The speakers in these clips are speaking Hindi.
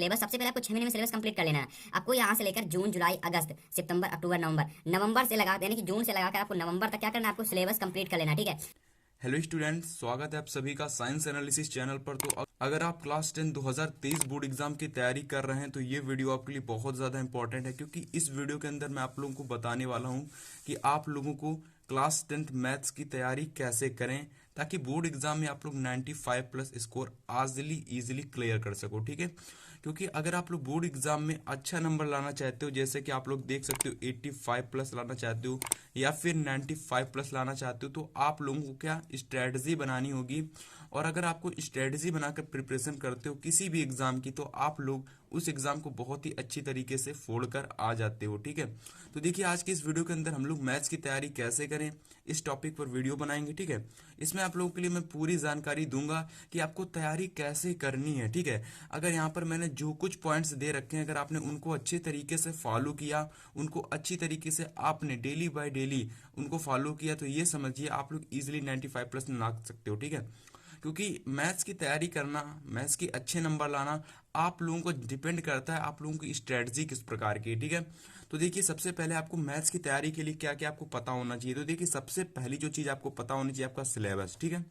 सिलेबस सबसे पहले आपको 6 महीने में सिलेबस कंप्लीट कर लेना है। आपको यहाँ से लेकर जून, जुलाई, अगस्त, सितंबर, अक्टूबर, नवंबर से लगा यानी कि जून से लगाकर आपको नवंबर तक क्या करना है, आपको सिलेबस कंप्लीट कर लेना है। ठीक है। हेलो स्टूडेंट्स, स्वागत है आप सभी का साइंस एनालिसिस चैनल पर। तो अगर आप क्लास 10 2023 बोर्ड एग्जाम की तैयारी कर रहे हैं तो ये वीडियो आपके लिए बहुत ज़्यादा इंपॉर्टेंट है, क्योंकि इस वीडियो के अंदर मैं आप लोगों को बताने वाला हूँ कि आप लोगों को क्लास 10th मैथ्स की तैयारी कैसे करें ताकि बोर्ड एग्जाम में आप लोग 95 प्लस स्कोर इजीली क्लियर कर सको। ठीक है, क्योंकि अगर आप लोग बोर्ड एग्जाम में अच्छा नंबर लाना चाहते हो, जैसे कि आप लोग देख सकते हो 85 प्लस लाना चाहते हो या फिर 95 प्लस लाना चाहते हो, तो आप लोगों को क्या स्ट्रेटजी बनानी होगी। और अगर आपको स्ट्रेटजी बनाकर प्रिपरेशन करते हो किसी भी एग्जाम की, तो आप लोग उस एग्जाम को बहुत ही अच्छी तरीके से फोड़ कर आ जाते हो। ठीक है, तो देखिए आज के इस वीडियो के अंदर हम लोग मैथ्स की तैयारी कैसे करें इस टॉपिक पर वीडियो बनाएंगे। ठीक है, इसमें आप लोगों के लिए मैं पूरी जानकारी दूंगा कि आपको तैयारी कैसे करनी है। ठीक है, अगर यहाँ पर मैंने जो कुछ पॉइंट्स दे रखे हैं, अगर आपने उनको अच्छे तरीके से फॉलो किया, उनको अच्छी तरीके से आपने डेली बाय डेली उनको फॉलो किया, तो ये समझिए आप लोग इजीली 95 प्लस ला सकते हो। ठीक है, क्योंकि मैथ्स की तैयारी करना, मैथ्स के अच्छे नंबर लाना आप लोगों को डिपेंड करता है आप लोगों की स्ट्रेटजी किस प्रकार की है। ठीक है, तो देखिए सबसे पहले आपको मैथ्स की तैयारी के लिए क्या क्या आपको पता होना चाहिए। तो देखिए सबसे पहली जो चीज़ आपको पता होनी चाहिए, आपका सिलेबस। ठीक है,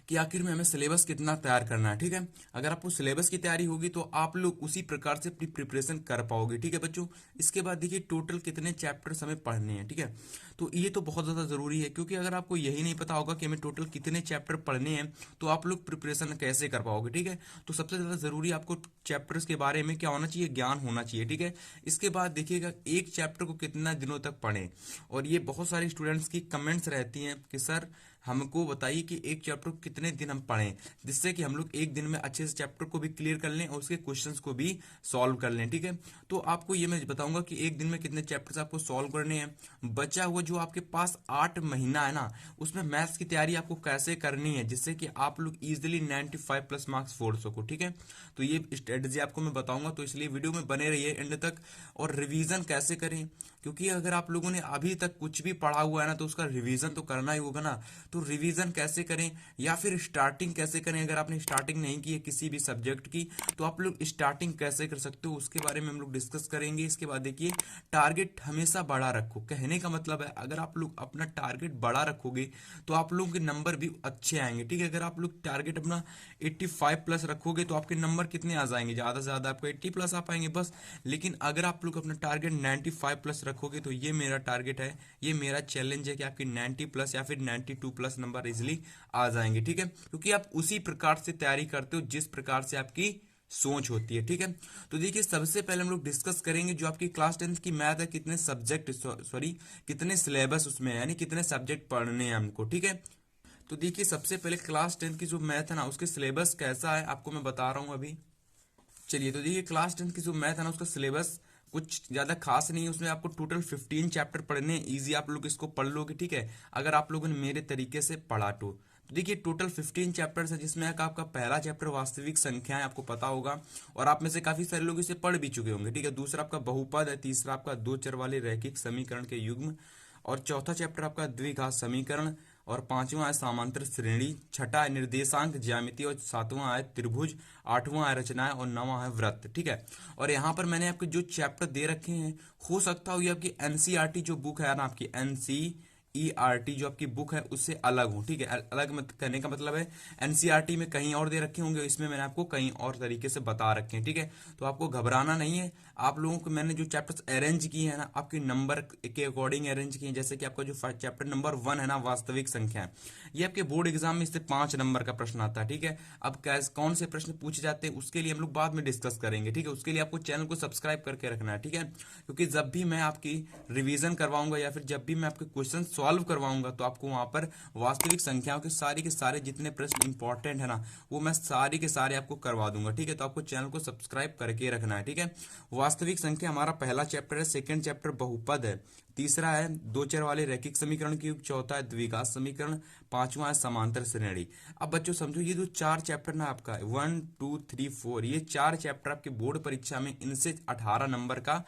कि आखिर में हमें सिलेबस कितना तैयार करना है। ठीक है, अगर आपको सिलेबस की तैयारी होगी तो आप लोग उसी प्रकार से अपनी प्रिपरेशन कर पाओगे। ठीक है बच्चों, इसके बाद देखिए टोटल कितने चैप्टर्स हमें पढ़ने हैं। ठीक है, तो ये तो बहुत ज़्यादा ज़रूरी है, क्योंकि अगर आपको यही नहीं पता होगा कि हमें टोटल कितने चैप्टर पढ़ने हैं तो आप लोग प्रिपरेशन कैसे कर पाओगे। ठीक है, तो सबसे ज़्यादा ज़रूरी आपको चैप्टर्स के बारे में क्या होना चाहिए, ज्ञान होना चाहिए। ठीक है, इसके बाद देखिएगा एक चैप्टर को कितना दिनों तक पढ़ें। और ये बहुत सारे स्टूडेंट्स की कमेंट्स रहती हैं कि सर हमको बताइए कि एक चैप्टर को कितने दिन हम पढ़ें, जिससे कि हम लोग एक दिन में अच्छे से चैप्टर को भी क्लियर कर लें और उसके क्वेश्चंस को भी सॉल्व कर लें। ठीक है, तो आपको ये मैं बताऊंगा कि एक दिन में कितने चैप्टर्स आपको सॉल्व करने हैं। बचा हुआ जो आपके पास 8 महीना है ना, उसमें मैथ्स की तैयारी आपको कैसे करनी है जिससे कि आप लोग इजिली 95 प्लस मार्क्स फोड़ सको। ठीक है, तो ये स्ट्रेटजी आपको मैं बताऊंगा, तो इसलिए वीडियो में बने रहिए एंड तक। और रिवीजन कैसे करें, क्योंकि अगर आप लोगों ने अभी तक कुछ भी पढ़ा हुआ है ना, तो उसका रिवीजन तो करना ही होगा ना। तो रिवीजन कैसे करें या फिर स्टार्टिंग कैसे करें, अगर आपने स्टार्टिंग नहीं की है किसी भी सब्जेक्ट की, तो आप लोग स्टार्टिंग कैसे कर सकते हो उसके बारे में हम लोग डिस्कस करेंगे। इसके बाद देखिए टारगेट हमेशा बड़ा रखो। कहने का मतलब है अगर आप लोग अपना टारगेट बड़ा रखोगे तो आप लोगों के नंबर भी अच्छे आएंगे। ठीक है, अगर आप लोग टारगेट अपना 85 प्लस रखोगे तो आपके नंबर कितने आ जाएंगे, ज़्यादा से ज़्यादा आपको 80 प्लस आ पाएंगे बस। लेकिन अगर आप लोग अपना टारगेट 95 प्लस रखोगे, तो ये मेरा टारगेट है, ये मेरा चैलेंज है कि आपकी 90 प्लस या फिर 92 प्लस नंबर इजिली आ जाएंगे। ठीक है, क्योंकि आप उसी प्रकार से तैयारी करते हो जिस प्रकार से आपकी सोच होती है। ठीक है, तो देखिए सबसे पहले हम लोग डिस्कस करेंगे जो आपकी क्लास 10th की मैथ है, कितने सब्जेक्ट कितने सिलेबस उसमें है, यानी कितने सब्जेक्ट पढ़ने हैं हमको। ठीक है, तो देखिए सबसे पहले क्लास 10th की जो मैथ है ना, उसके सिलेबस कैसा है आपको मैं बता रहा हूँ अभी। चलिए, तो देखिए क्लास 10th की जो मैथ है ना, उसका सिलेबस कुछ ज़्यादा खास नहीं है। उसमें आपको टोटल 15 चैप्टर पढ़ने हैं, ईजी आप लोग इसको पढ़ लोगे। ठीक है, अगर आप लोगों ने मेरे तरीके से पढ़ा तो देखिए टोटल 15 चैप्टर्स है, जिसमें आपका पहला चैप्टर वास्तविक संख्याएं आपको पता होगा और आप में से काफ़ी सारे लोग इसे पढ़ भी चुके होंगे। ठीक है, दूसरा आपका बहुपद है, तीसरा आपका दो चर वाले रैखिक समीकरण के युग्म, और चौथा चैप्टर आपका द्विघात समीकरण, और पांचवा है समांतर श्रेणी, छठा है निर्देशांक ज्यामिति, और सातवां है त्रिभुज, आठवां है रचनाएं, और नवां है वृत्त। ठीक है, और यहाँ पर मैंने आपके जो चैप्टर दे रखे हैं, हो सकता हो ये आपकी एनसीईआरटी जो बुक है ना, आपकी एनसीईआरटी जो आपकी बुक है उससे अलग हो। ठीक है, अलग मत करने का मतलब है एनसीईआरटी में कहीं और दे रखे होंगे, इसमें मैंने आपको कहीं और तरीके से बता रखे हैं। ठीक है, तो आपको घबराना नहीं है। आप लोगों को मैंने जो चैप्टर्स अरेंज किए हैं ना, आपके नंबर के अकॉर्डिंग अरेंज किए हैं। जैसे कि आपका जो चैप्टर नंबर 1 है ना, वास्तविक संख्या, ये आपके बोर्ड एग्जाम में इससे 5 नंबर का प्रश्न आता है। ठीक है, अब कौन से प्रश्न पूछे जाते हैं उसके लिए हम लोग बाद में डिस्कस करेंगे। ठीक है, उसके लिए आपको चैनल को सब्सक्राइब करके रखना है। ठीक है, क्योंकि जब भी मैं आपकी रिवीजन करवाऊंगा या फिर जब भी मैं आपके क्वेश्चन सॉल्व करवाऊंगा, तो आपको वहां पर वास्तविक संख्याओं के सारे जितने प्रश्न इंपॉर्टेंट है ना, वो मैं सारे के सारे आपको करवा दूंगा। ठीक है, तो आपको चैनल को सब्सक्राइब करके रखना है। ठीक है, वास्तविक संख्या हमारा पहला चैप्टर है, सेकंड चैप्टर बहुपद है, तीसरा है दो चर वाले रैखिक समीकरण की युग, चौथा है द्विघात समीकरण, पांचवा है समांतर श्रेणी। अब बच्चों समझो, ये जो 4 चैप्टर ना आपका 1 2 3 4, ये 4 चैप्टर आपके बोर्ड परीक्षा में इनसे 18 नंबर का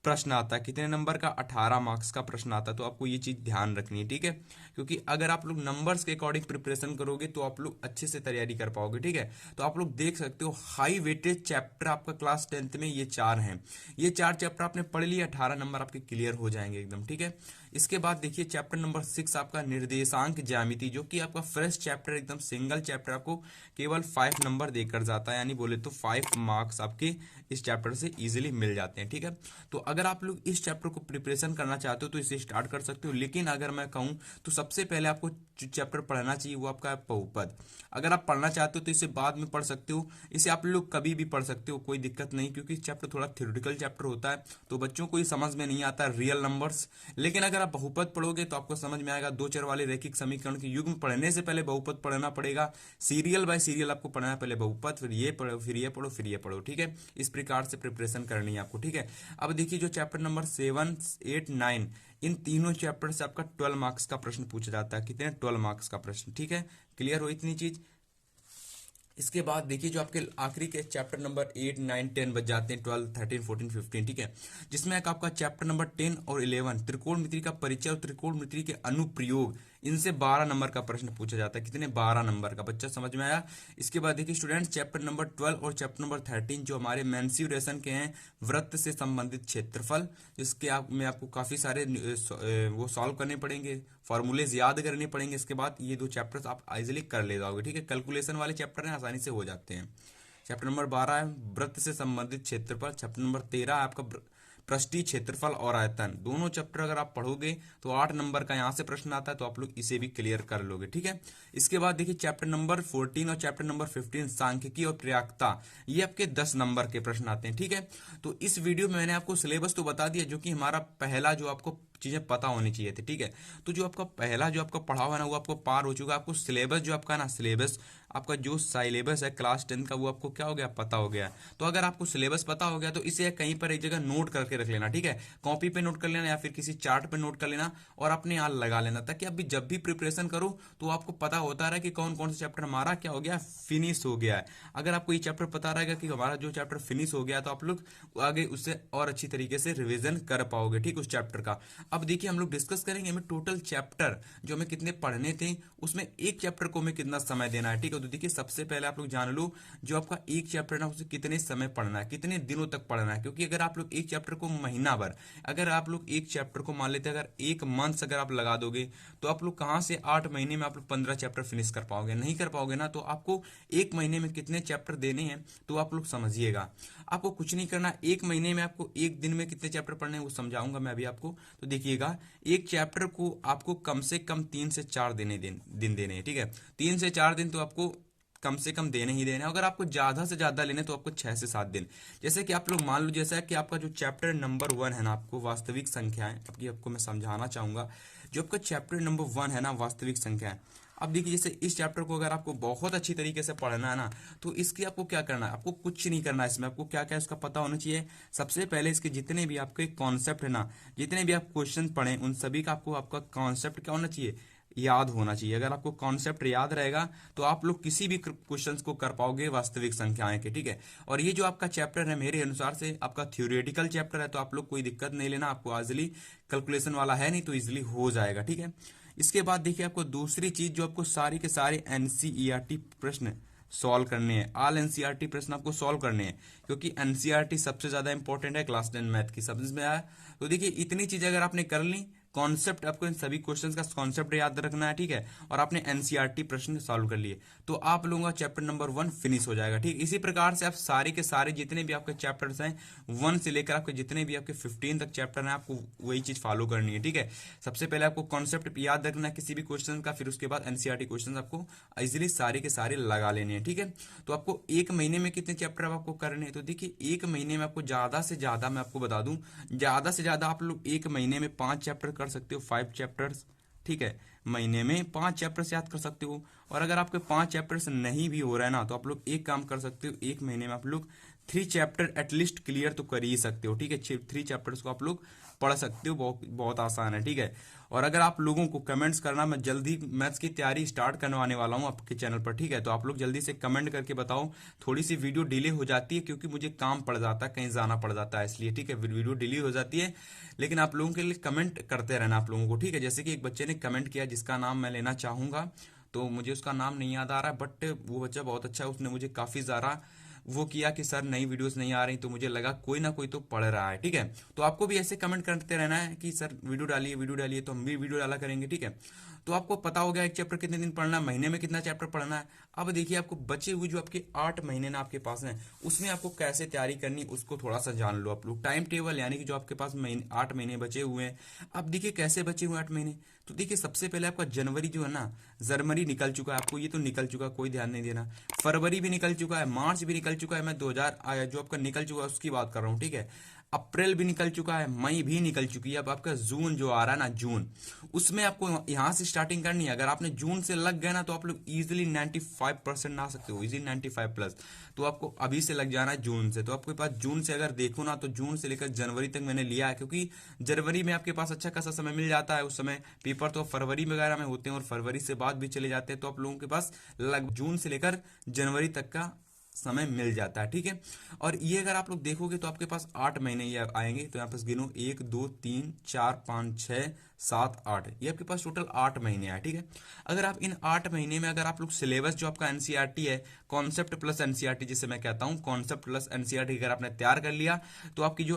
प्रश्न आता है। कितने नंबर का? 18 मार्क्स का प्रश्न आता है। तो आपको ये चीज ध्यान रखनी है, ठीक है, क्योंकि अगर आप लोग नंबर्स के अकॉर्डिंग प्रिपरेशन करोगे तो आप लोग अच्छे से तैयारी कर पाओगे, ठीक है। तो आप लोग देख सकते हो हाई वेटेज चैप्टर आपका क्लास 10th में ये 4 हैं। ये 4 चैप्टर आपने पढ़ लिए, 18 नंबर आपके क्लियर हो जाएंगे एकदम, ठीक है। इसके बाद देखिए चैप्टर नंबर 6 आपका निर्देशांक ज्यामिति, जो कि आपका फ्रेश चैप्टर, एकदम सिंगल चैप्टर, आपको केवल 5 नंबर देकर जाता है, यानी बोले तो 5 मार्क्स आपके इस चैप्टर से इजीली मिल जाते हैं, ठीक है। तो अगर आप लोग इस चैप्टर को प्रिपरेशन करना चाहते हो तो इसे स्टार्ट कर सकते हो, लेकिन अगर मैं कहूँ तो सबसे पहले आपको जो चैप्टर पढ़ना चाहिए वो आपका है बहुपद। अगर आप पढ़ना चाहते हो तो इसे बाद में पढ़ सकते हो, इसे आप लोग कभी भी पढ़ सकते हो, कोई दिक्कत नहीं, क्योंकि चैप्टर थोड़ा थ्योरेटिकल चैप्टर होता है तो बच्चों को ये समझ में नहीं आता रियल नंबर्स। लेकिन अगर आप बहुपद पढ़ोगे तो आपको समझ में आएगा। दो चर वाले रैखिक समीकरण के युग्म पढ़ने से पहले बहुपद पढ़ना पड़ेगा, सीरियल बाय सीरियल आपको पढ़ना है, पहले बहुपद, फिर ये पढ़ो, फिर ये पढ़ो, फिर ये पढ़ो, ठीक है। इस प्रकार से प्रिपरेशन करनी है आपको, ठीक है। अब देखिए जो चैप्टर नंबर 7, 8, 9, इन तीनों चैप्टर से आपका 12 मार्क्स का प्रश्न पूछा जाता है। कितने? 12 मार्क्स का प्रश्न, ठीक है। क्लियर हो इतनी चीज? इसके बाद देखिए जो आपके आखिरी के चैप्टर नंबर 8, 9, 10 बच जाते हैं, 12, 13, 14, 15, ठीक है, जिसमें एक आपका चैप्टर नंबर 10 और 11 त्रिकोणमिति का परिचय और त्रिकोणमिति के अनुप्रयोग, इनसे 12 नंबर का प्रश्न पूछा जाता है। कितने? 12 नंबर का। बच्चा समझ में आया? इसके बाद देखिए स्टूडेंट्स चैप्टर नंबर 12 और चैप्टर नंबर 13 जो हमारे मेंसुरेशन के हैं, वृत्त से संबंधित क्षेत्रफल, जिसके में आपको काफी सारे वो सॉल्व करने पड़ेंगे, फॉर्मूलेज याद करने पड़ेंगे। इसके बाद ये 2 चैप्टर्स आप इजिली कर ले जाओगे, ठीक है। कैलकुलेशन वाले चैप्टर हैं, आसानी से हो जाते हैं। चैप्टर नंबर 12 है वृत्त से संबंधित क्षेत्रफल, चैप्टर नंबर 13 है आपका पृष्ठीय क्षेत्रफल और आयतन। दोनों चैप्टर अगर आप पढ़ोगे तो 8 नंबर का यहाँ से प्रश्न आता है, तो आप लोग इसे भी क्लियर कर लोगे, ठीक है। इसके बाद देखिए चैप्टर नंबर 14 और चैप्टर नंबर 15 सांख्यिकी और प्रयाक्ता, ये आपके 10 नंबर के प्रश्न आते हैं, ठीक है। तो इस वीडियो में मैंने आपको सिलेबस तो बता दिया, जो कि हमारा पहला जो आपको चीजें पता होनी चाहिए थी, ठीक है। तो जो आपका पहला जो आपका पढ़ा हुआ है ना वो आपको पार हो चुका है। आपको सिलेबस जो आपका ना, सिलेबस आपका जो सिलेबस है क्लास 10 का, वो आपको क्या हो गया? पता हो गया। तो अगर आपको सिलेबस पता हो गया तो इसे कहीं पर एक जगह नोट करके रख लेना, ठीक है। कॉपी पे नोट कर लेना या फिर किसी चार्ट पे नोट कर लेना और अपने यहाँ लगा लेना, ताकि अभी जब भी प्रिपरेशन करो तो आपको पता होता रहे कि कौन कौन सा चैप्टर हमारा क्या हो गया, फिनिश हो गया है। अगर आपको ये चैप्टर पता रहेगा कि हमारा जो चैप्टर फिनिश हो गया तो आप लोग आगे उससे और अच्छी तरीके से रिविजन कर पाओगे, ठीक, उस चैप्टर का। अब देखिए हम लोग डिस्कस करेंगे हमें टोटल चैप्टर जो हमें कितने पढ़ने थे, उसमें एक चैप्टर को हमें कितना समय देना है, ठीक है। तो देखिए सबसे पहले आप लोग जान लो जो आपका एक चैप्टर ना उसे कितने समय पढ़ना है, कितने दिनों तक पढ़ना है। क्योंकि अगर आप लोग एक चैप्टर को महीना भर, अगर आप लोग एक चैप्टर को मान लेते हैं अगर एक मंथ अगर आप लगा दोगे तो आप लोग कहाँ से 8 महीने में आप लोग 15 चैप्टर फिनिश कर पाओगे? नहीं कर पाओगे ना। तो आपको एक महीने में कितने चैप्टर देने हैं तो आप लोग समझिएगा। आपको कुछ नहीं करना, एक महीने में आपको एक दिन में कितने चैप्टर पढ़ने हैं वो समझाऊंगा मैं अभी आपको। तो देखिएगा एक चैप्टर को आपको कम से कम 3 से 4 दिन देने हैं, ठीक है। 3 से 4 दिन तो आपको कम से कम देने ही देने। अगर आपको ज्यादा से ज्यादा लेने तो आपको 6 से 7 दिन। जैसे कि आप लोग मान लो जैसा है कि आपका जो चैप्टर नंबर 1 है ना, आपको वास्तविक संख्याएं, आपको मैं समझाना चाहूंगा। जो आपका चैप्टर नंबर 1 है ना, वास्तविक संख्याएं, अब देखिए जैसे इस चैप्टर को अगर आपको बहुत अच्छी तरीके से पढ़ना है ना, तो इसकी आपको क्या करना है? आपको कुछ नहीं करना है। इसमें आपको क्या क्या इसका पता होना चाहिए। सबसे पहले इसके जितने भी आपके कॉन्सेप्ट है ना, जितने भी आप क्वेश्चन पढ़े उन सभी का आपको आपका कॉन्सेप्ट क्या होना चाहिए? याद होना चाहिए। अगर आपको कॉन्सेप्ट याद रहेगा तो आप लोग किसी भी क्वेश्चंस को कर पाओगे वास्तविक संख्याएं के, ठीक है। और ये जो आपका चैप्टर है मेरे अनुसार से आपका थ्योरेटिकल चैप्टर है, तो आप लोग कोई दिक्कत नहीं लेना। आपको इजिली कैलकुलेशन वाला है नहीं तो इजिली हो जाएगा, ठीक है। इसके बाद देखिए आपको दूसरी चीज जो आपको सारी के सारे एनसीईआरटी प्रश्न सॉल्व करने हैं। ऑल एनसीईआरटी प्रश्न आपको सॉल्व करने हैं, क्योंकि एनसीईआरटी सबसे ज्यादा इंपॉर्टेंट है क्लास 10 मैथ की। समझ में आया? तो देखिए इतनी चीज अगर आपने कर ली, कॉन्सेप्ट आपको इन सभी क्वेश्चंस का कॉन्सेप्ट याद रखना है, ठीक है, और आपने एनसीईआरटी प्रश्न सॉल्व कर लिए तो आप लोगों का चैप्टर नंबर 1 फिनिश हो जाएगा, ठीक। इसी प्रकार से आप सारे के सारे जितने भी आपके चैप्टर्स हैं 1 से लेकर आपके जितने भी आपके 15 तक चैप्टर हैं, आपको वही चीज फॉलो करनी है, ठीक है। सबसे पहले आपको कॉन्सेप्ट याद रखना है किसी भी क्वेश्चन का, फिर उसके बाद एनसीईआरटी क्वेश्चन आपको इजिली सारे के सारे लगा लेने हैं, ठीक है। तो आपको एक महीने में कितने चैप्टर आपको करने हैं? तो देखिए एक महीने में आपको ज्यादा से ज्यादा, मैं आपको बता दूं, ज्यादा से ज्यादा आप लोग एक महीने में 5 चैप्टर कर सकते हो, 5 चैप्टर्स, ठीक है। महीने में 5 चैप्टर्स याद कर सकते हो। और अगर आपके 5 चैप्टर्स नहीं भी हो रहा है ना, तो आप लोग एक काम कर सकते हो, एक महीने में आप लोग 3 चैप्टर एटलीस्ट क्लियर तो कर ही सकते हो, ठीक है। 3 चैप्टर्स को आप लोग पढ़ सकते हो, बहुत बहुत आसान है, ठीक है। और अगर आप लोगों को कमेंट्स करना, मैं जल्दी मैथ्स की तैयारी स्टार्ट करवाने वाला हूं आपके चैनल पर, ठीक है। तो आप लोग जल्दी से कमेंट करके बताओ। थोड़ी सी वीडियो डिले हो जाती है क्योंकि मुझे काम पड़ जाता है, कहीं जाना पड़ जाता है, इसलिए, ठीक है। वीडियो डिले हो जाती है, लेकिन आप लोगों के लिए कमेंट करते रहना आप लोगों को, ठीक है। जैसे कि एक बच्चे ने कमेंट किया जिसका नाम मैं लेना चाहूंगा, तो मुझे उसका नाम नहीं याद आ रहा है, बट वो बच्चा बहुत अच्छा है, उसने मुझे काफी ज्यादा वो किया कि सर नई वीडियोस नहीं आ रही, तो मुझे लगा कोई ना कोई तो पढ़ रहा है, ठीक है। तो आपको भी ऐसे कमेंट करते रहना है कि सर वीडियो डालिए, तो हम भी वीडियो डाला करेंगे, ठीक है। तो आपको पता हो गया एक चैप्टर कितने दिन पढ़ना है, महीने में कितना चैप्टर पढ़ना है। अब देखिए आपको बचे हुए जो आपके 8 महीने ना आपके पास हैं, उसमें आपको कैसे तैयारी करनी उसको थोड़ा सा जान लो आप लोग। टाइम टेबल यानी कि जो आपके पास 8 महीने बचे हुए हैं, अब देखिए कैसे बचे हुए 8 महीने। तो देखिए सबसे पहले आपका जनवरी जो है ना, जनवरी निकल चुका है, आपको ये तो निकल चुका है, कोई ध्यान नहीं देना। फरवरी भी निकल चुका है, मार्च भी निकल चुका है, मैं 2000 आया जो आपका निकल चुका है उसकी बात कर रहा हूँ, ठीक है। अप्रैल भी निकल चुका है, मई भी निकल चुकी है, अब आपका जून जो आ रहा है ना, जून, उसमें आपको यहां से स्टार्टिंग करनी है। अगर आपने जून से लग गए ना तो आप लोग इजिली 95% ना सकते हो, इजिली 95+। तो आपको अभी से लग जाना है जून से। तो आपके पास जून से अगर देखो ना, तो जून से लेकर जनवरी तक मैंने लिया है, क्योंकि जनवरी में आपके पास अच्छा खासा समय मिल जाता है। उस समय पेपर तो फरवरी वगैरह में होते हैं और फरवरी से बाद भी चले जाते हैं, तो आप लोगों के पास जून से लेकर जनवरी तक का समय मिल जाता है, ठीक है। और ये अगर आप लोग देखोगे तो आपके पास 8 महीने ये आएंगे। तो यहाँ पास गिनो 1 2 3 4 5 6 7 8, ये आपके पास टोटल 8 महीने है, ठीक है। अगर आप इन 8 महीने में अगर आप लोग सिलेबस जो आपका एनसीईआरटी है, कॉन्सेप्ट प्लस एनसीईआरटी जिसे मैं कहता हूँ, कॉन्सेप्ट प्लस एनसीईआरटी अगर आपने तैयार कर लिया, तो आपकी जो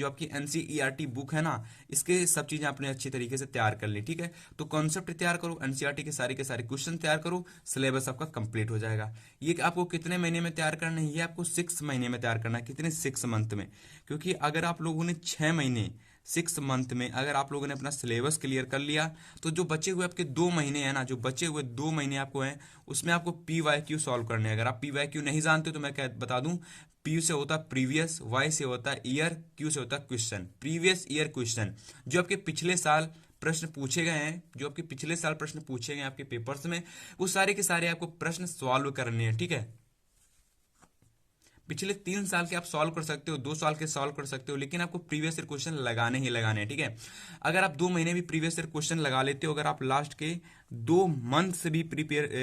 आपकी एनसीईआरटी बुक है ना, इसके सब चीजें आपने अच्छी तरीके से तैयार कर ली, ठीक है। तो कॉन्सेप्ट तैयार करो, एनसीईआरटी के सारे क्वेश्चन तैयार करो, सिलेबस आपका कंप्लीट हो जाएगा। ये आपको कितने महीने में तैयार करना है, ये आपको 6 महीने में तैयार करना है। कितने? 6 मंथ में। क्योंकि अगर आप लोगों ने 6 महीने 6 मंथ में अगर आप लोगों ने अपना सिलेबस क्लियर कर लिया, तो जो बचे हुए आपके 2 महीने हैं ना, जो बचे हुए 2 महीने आपको हैं, उसमें आपको PYQ सॉल्व करने हैं। अगर आप PYQ नहीं जानते तो मैं क्या बता दूं, P से होता है प्रीवियस, Y से होता है ईयर, Q से होता है क्वेश्चन। प्रीवियस ईयर क्वेश्चन जो आपके पिछले साल प्रश्न पूछे गए हैं, जो आपके पिछले साल प्रश्न पूछे गए आपके पेपर्स में, वो सारे के सारे आपको प्रश्न सॉल्व करने हैं, ठीक है। पिछले 3 साल के आप सॉल्व कर सकते हो, 2 साल के सॉल्व कर सकते हो, लेकिन आपको प्रीवियस ईयर क्वेश्चन लगाने ही लगाने हैं, ठीक है। अगर आप 2 महीने भी प्रीवियस ईयर क्वेश्चन लगा लेते हो, अगर आप लास्ट के 2 मंथ से भी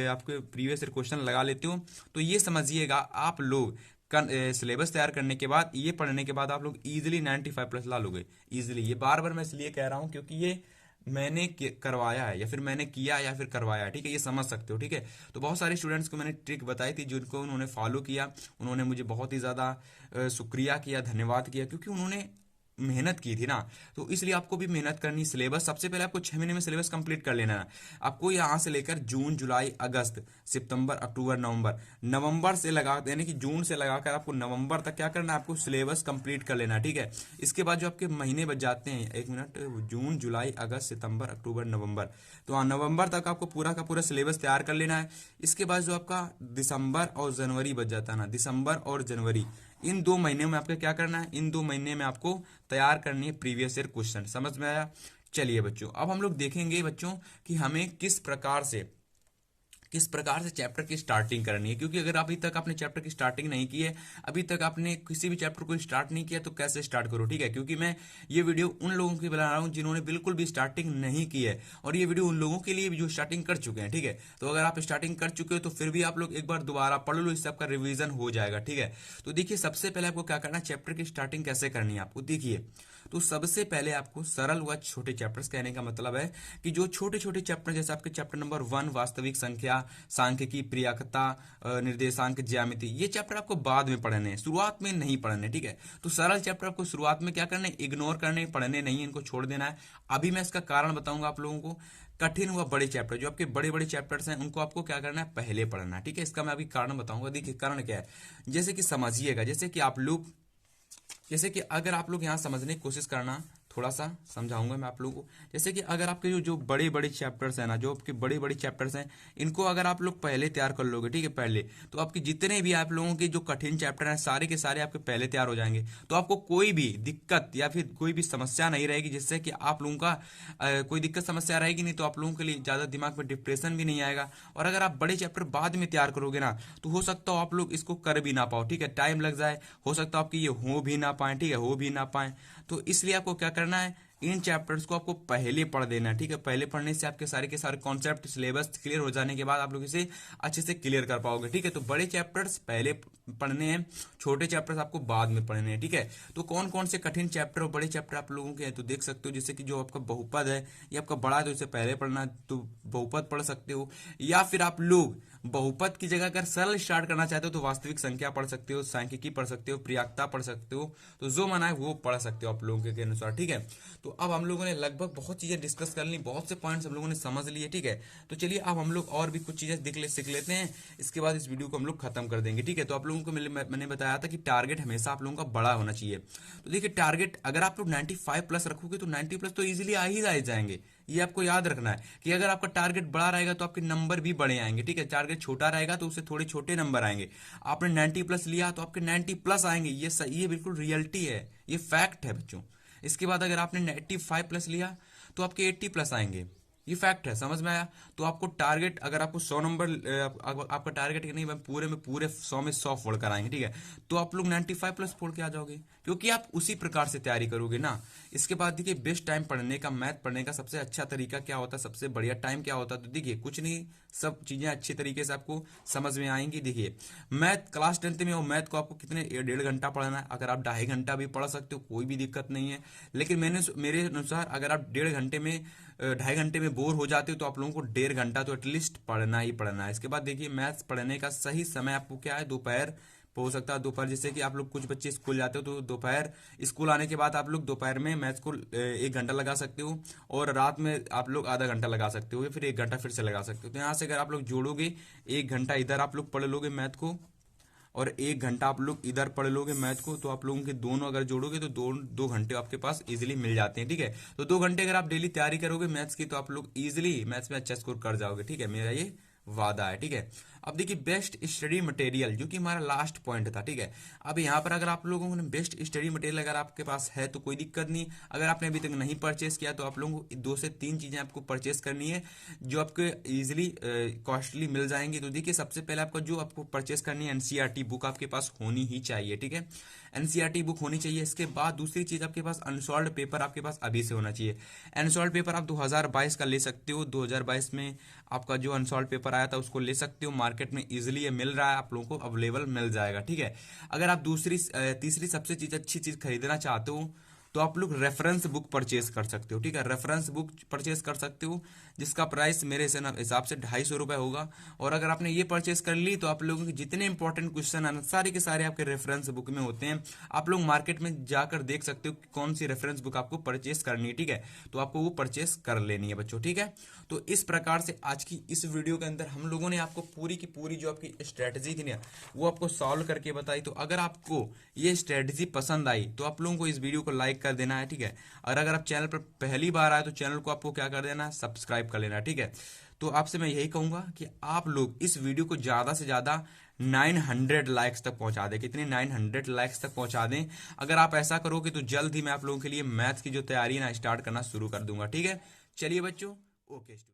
आपके प्रीवियस ईयर क्वेश्चन लगा लेते हो, तो ये समझिएगा आप लोग सिलेबस तैयार करने के बाद, ये पढ़ने के बाद आप लोग इजिली 95+ ला लोगे इजिली। ये बार बार मैं इसलिए कह रहा हूं क्योंकि ये मैंने करवाया है, या फिर मैंने किया, या फिर करवाया है, ठीक है। ये समझ सकते हो, ठीक है। तो बहुत सारे स्टूडेंट्स को मैंने ट्रिक बताई थी, जिनको उन्होंने फॉलो किया, उन्होंने मुझे बहुत ही ज्यादा शुक्रिया किया, धन्यवाद किया, क्योंकि उन्होंने मेहनत की थी ना। तो इसलिए आपको भी मेहनत करनी। सिलेबस सबसे पहले आपको 6 महीने में सिलेबस कंप्लीट कर लेना है। आपको यहां से लेकर जून जुलाई अगस्त सितंबर अक्टूबर नवंबर से लगा, यानी कि जून से लगाकर आपको नवंबर तक क्या करना है, आपको सिलेबस कंप्लीट कर लेना है, ठीक है। इसके बाद जो आपके महीने बच जाते हैं, 1 मिनट, जून जुलाई अगस्त सितंबर अक्टूबर नवंबर, तो हाँ, नवंबर तक आपको पूरा का पूरा सिलेबस तैयार कर लेना है। इसके बाद जो आपका दिसंबर और जनवरी बच जाता है ना, दिसंबर और जनवरी, इन 2 महीने में आपको क्या करना है, इन 2 महीने में आपको तैयार करनी है प्रीवियस ईयर क्वेश्चन। समझ में आया? चलिए बच्चों, अब हम लोग देखेंगे बच्चों कि हमें किस प्रकार से चैप्टर की स्टार्टिंग करनी है। क्योंकि अगर अभी तक आपने चैप्टर की स्टार्टिंग नहीं की है, अभी तक आपने किसी भी चैप्टर को स्टार्ट नहीं किया, तो कैसे स्टार्ट करो, ठीक है। क्योंकि मैं ये वीडियो उन लोगों की बना रहा हूं जिन्होंने बिल्कुल भी स्टार्टिंग नहीं की है, और ये वीडियो उन लोगों के लिए भी जो स्टार्टिंग कर चुके हैं, ठीक है। तो अगर आप स्टार्टिंग कर चुके हो तो फिर भी आप लोग एक बार दोबारा पढ़ लो, इससे आपका रिविजन हो जाएगा, ठीक है। तो देखिए सबसे पहले आपको क्या करना है, चैप्टर की स्टार्टिंग कैसे करनी है आपको देखिए। तो सबसे पहले आपको सरल व छोटे चैप्टर्स, कहने का मतलब है कि जो छोटे छोटे चैप्टर, जैसे आपके चैप्टर नंबर 1 वास्तविक संख्या, सांख्यिकी, प्रियकता, निर्देशांक, ज्यामिति, ये चैप्टर आपको बाद में पढ़ने हैं, शुरुआत में नहीं पढ़ने, ठीक है। तो सरल चैप्टर आपको शुरुआत में क्या करना है, इग्नोर करने, पढ़ने नहीं, इनको छोड़ देना है। अभी मैं इसका कारण बताऊंगा आप लोगों को। कठिन व बड़े चैप्टर, जो आपके बड़े बड़े चैप्टर्स हैं, उनको आपको क्या करना है, पहले पढ़ना है, ठीक है। इसका मैं अभी कारण बताऊंगा। देखिए कारण क्या है, जैसे कि समझिएगा, जैसे कि अगर आप लोग यहां समझने की कोशिश करना, थोड़ा सा समझाऊंगा मैं आप लोगों को। जैसे कि अगर आपके जो बड़े बड़े चैप्टर्स हैं ना, जो आपके बड़े बड़े चैप्टर्स हैं, इनको अगर आप लोग पहले तैयार कर लोगे, ठीक है, पहले, तो आपके जितने भी आप लोगों के जो कठिन चैप्टर हैं सारे के सारे आपके पहले तैयार हो जाएंगे। तो आपको कोई भी दिक्कत या फिर कोई भी समस्या नहीं रहेगी, जिससे कि आप लोगों का कोई दिक्कत समस्या रहेगी नहीं, तो आप लोगों के लिए ज़्यादा दिमाग में डिप्रेशन भी नहीं आएगा। और अगर आप बड़े चैप्टर बाद में तैयार करोगे ना, तो हो सकता हो आप लोग इसको कर भी ना पाओ, ठीक है, टाइम लग जाए, हो सकता है आपकी ये हो भी ना पाए, ठीक है, हो भी ना पाए। तो इसलिए आपको क्या करना है, इन चैप्टर्स को आपको पहले पढ़ देना है, ठीक है। पहले पढ़ने से आपके सारे के सारे कॉन्सेप्ट सिलेबस क्लियर हो जाने के बाद आप लोग इसे अच्छे से क्लियर कर पाओगे, ठीक है। तो बड़े चैप्टर्स पहले पढ़ने हैं, छोटे चैप्टर्स आपको बाद में पढ़ने हैं, ठीक है। तो कौन कौन से कठिन चैप्टर और बड़े चैप्टर आप लोगों के हैं तो देख सकते हो। जैसे कि जो आपका बहुपद है, ये आपका बड़ा है तो इसे पहले पढ़ना, तो बहुपद पढ़ सकते हो। या फिर आप लोग बहुपद की जगह अगर सरल स्टार्ट करना चाहते हो तो वास्तविक संख्या पढ़ सकते हो, सांख्यिकी पढ़ सकते हो, प्रयाक्ता पढ़ सकते हो। तो जो मना है वो पढ़ सकते हो आप लोगों के अनुसार, ठीक है। तो अब हम लोगों ने लगभग बहुत चीजें डिस्कस कर ली, बहुत से पॉइंट्स हम लोगों ने समझ लिए, ठीक है। तो चलिए अब हम लोग और भी कुछ चीजें सीख लेते हैं, इसके बाद इस वीडियो को हम लोग खत्म कर देंगे, ठीक है। तो आप लोगों को मैंने बताया था कि टारगेट हमेशा आप लोगों का बड़ा होना चाहिए। तो देखिए टारगेट अगर आप लोग 95 प्लस रखोगे तो 90 प्लस तो इजीली आ ही जाएंगे। ये आपको याद रखना है कि अगर आपका टारगेट बड़ा रहेगा तो आपके नंबर भी बड़े आएंगे, ठीक है। टारगेट छोटा रहेगा तो उससे थोड़े छोटे नंबर आएंगे। आपने 90 प्लस लिया तो आपके 90 प्लस आएंगे, ये सही, ये बिल्कुल रियलिटी है, ये फैक्ट है बच्चों। इसके बाद अगर आपने 95 प्लस लिया तो आपके 80 प्लस आएंगे, ये फैक्ट है, समझ में आया। तो आपको टारगेट अगर आपको 100 नंबर आपका टारगेट नहीं, पूरे में पूरे 100 में 100 फोड़ कर आएंगे, ठीक है। तो आप लोग 95 प्लस फोड़ के आ जाओगे, क्योंकि आप उसी प्रकार से तैयारी करोगे ना। इसके बाद देखिए बेस्ट टाइम पढ़ने का, मैथ पढ़ने का सबसे अच्छा तरीका क्या होता है, सबसे बढ़िया टाइम क्या होता है। तो देखिए कुछ नहीं, सब चीजें अच्छी तरीके से आपको समझ में आएंगी। देखिए मैथ क्लास 10th में हो, मैथ को आपको कितने 1.5 घंटा पढ़ना है। अगर आप 2.5 घंटा भी पढ़ सकते हो कोई भी दिक्कत नहीं है, लेकिन मेरे अनुसार अगर आप 1.5 घंटे में 2.5 घंटे में बोर हो जाते हो तो आप लोगों को 1.5 घंटा तो एटलीस्ट पढ़ना ही पढ़ना है। इसके बाद देखिए मैथ्स पढ़ने का सही समय आपको क्या है, दोपहर हो सकता है दोपहर, जैसे कि आप लोग कुछ बच्चे स्कूल जाते हो तो दोपहर, स्कूल आने के बाद आप लोग दोपहर में मैथ्स को 1 घंटा लगा सकते हो, और रात में आप लोग आधा घंटा लगा सकते हो, या फिर 1 घंटा फिर से लगा सकते हो। तो यहाँ से अगर आप लोग जोड़ोगे 1 घंटा इधर आप लोग पढ़ लोगे मैथ को, और 1 घंटा आप लोग इधर पढ़ लोगे मैथ को, तो आप लोगों के दोनों अगर जोड़ोगे तो 2 घंटे आपके पास इजीली मिल जाते हैं, ठीक है। तो 2 घंटे अगर आप डेली तैयारी करोगे मैथ्स की तो आप लोग इजीली मैथ्स में अच्छा स्कोर कर जाओगे, ठीक है, मेरा ये वादा है, ठीक है। अब देखिए बेस्ट स्टडी मटेरियल, जो कि हमारा लास्ट पॉइंट था, ठीक है। अब यहाँ पर अगर आप लोगों ने बेस्ट स्टडी मटेरियल अगर आपके पास है तो कोई दिक्कत नहीं। अगर आपने अभी तक नहीं परचेस किया तो आप लोगों को 2 से 3 चीजें आपको परचेस करनी है, जो आपको इजीली कॉस्टली मिल जाएंगी। तो देखिए सबसे पहले आपको जो आपको परचेस करनी है, एनसीईआरटी बुक आपके पास होनी ही चाहिए, ठीक है, एनसीईआरटी बुक होनी चाहिए। इसके बाद दूसरी चीज आपके पास अनसॉल्व्ड पेपर आपके पास अभी से होना चाहिए। अनसॉल्व्ड पेपर आप 2022 का ले सकते हो, 2022 में आपका जो अनसॉल्व्ड पेपर आया था उसको ले सकते हो, मार्केट में इजीली ये मिल रहा है, आप लोगों को अवेलेबल मिल जाएगा, ठीक है। अगर आप तीसरी सबसे अच्छी चीज खरीदना चाहते हो तो आप लोग रेफरेंस बुक परचेज कर सकते हो, ठीक है। रेफरेंस बुक परचेज कर सकते हो जिसका प्राइस मेरे हिसाब से 250 रुपए होगा। और अगर आपने ये परचेज कर ली तो आप लोगों के जितने इंपॉर्टेंट क्वेश्चन है सारे के सारे आपके रेफरेंस बुक में होते हैं। आप लोग मार्केट में जाकर देख सकते हो कि कौन सी रेफरेंस बुक आपको परचेज करनी है, ठीक है। तो आपको वो परचेज कर लेनी है बच्चों, ठीक है। तो इस प्रकार से आज की इस वीडियो के अंदर हम लोगों ने आपको पूरी की पूरी जो आपकी स्ट्रेटजी थी ना वो आपको सॉल्व करके बताई। तो अगर आपको ये स्ट्रेटजी पसंद आई तो आप लोगों को इस वीडियो को लाइक कर देना है, ठीक है। और अगर आप चैनल पर पहली बार आए तो चैनल को आपको क्या कर देना है, सब्सक्राइब कर लेना, ठीक है। तो आपसे मैं यही कहूंगा कि आप लोग इस वीडियो को ज्यादा से ज्यादा 900 लाइक्स तक पहुंचा दें, कितने 900 लाइक्स तक पहुंचा दें। अगर आप ऐसा करोगे तो जल्द ही मैं आप लोगों के लिए मैथ्स की जो तैयारी है ना स्टार्ट करना शुरू कर दूंगा, ठीक है। चलिए बच्चों, ओके।